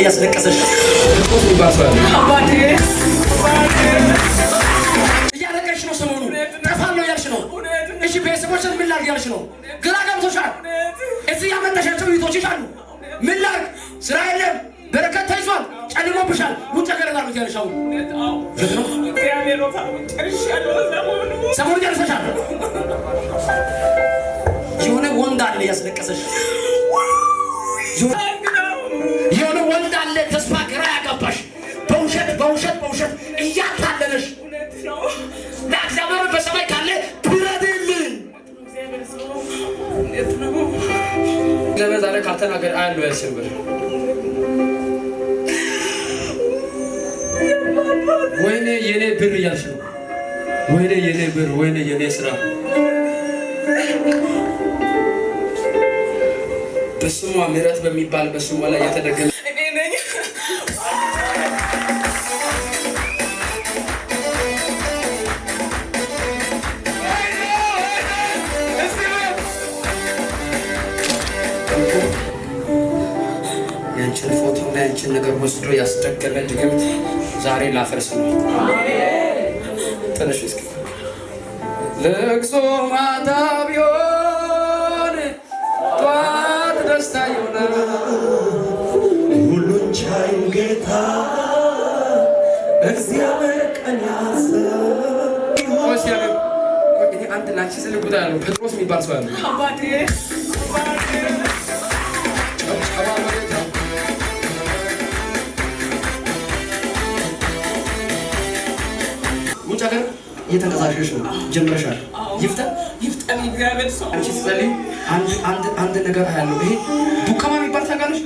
ያስለቀሰሽ ቁስ ይባሳል እያለቀሽ ነው። ሰሞኑ ጠፋለሁ ያልሽ ነው። እሺ ቤተሰቦችን ምን ላድርግ ያልሽ ነው። ግራ ገብቶሻል። እዚህ ያመጣሻቸው ይቶችሽ አሉ። ምን ላድርግ ስራ የለም በረከት ተይዟል። ጨልሞብሻል። ውጭ ሀገር ላሉት ያልሻው ሰሞኑ ጨርሰሻል። የሆነ ወንድ አለ ያስለቀሰሽ። የሆነ ወንድ አለ ተስፋ ግራ ያጋባሽ በውሸት እያታለለሽ ለእግዚአብሔር በሰማይ ካለ ትረድልን። እግዚአብሔር ዛሬ ካልተናገር አያለው ያስብር። ወይኔ የኔ ብር እያልሽ ነው። ወይኔ የኔ ብር፣ ወይኔ የኔ ስራ በስሟ ምህረት በሚባል በስሟ ላይ የተደገመ ያንቺን ፎቶና ያንቺን ነገር ወስዶ ያስደገመ ድግምት ዛሬ ላፈርስ ነው። ትንሽ እስኪ ለቅሶ ማታ ቢሆን ጠዋት ደስታ ይሆናል። ሁሉን ቻይ ጌታ እግዚአብሔር ቀን አንድ ላንቺ ስልኩታ ያለው ጴጥሮስ የሚባል ሰው ያለው ውጭ ሀገር እየተንቀሳቀስሽ ነው። ጀምረሻል። ይፍጠን እግዚአብሔር ሰው አንቺ ስትጸልይ አንድ ነገር ያለው ይሄ ዱካማ የሚባል ታውቃለሽ?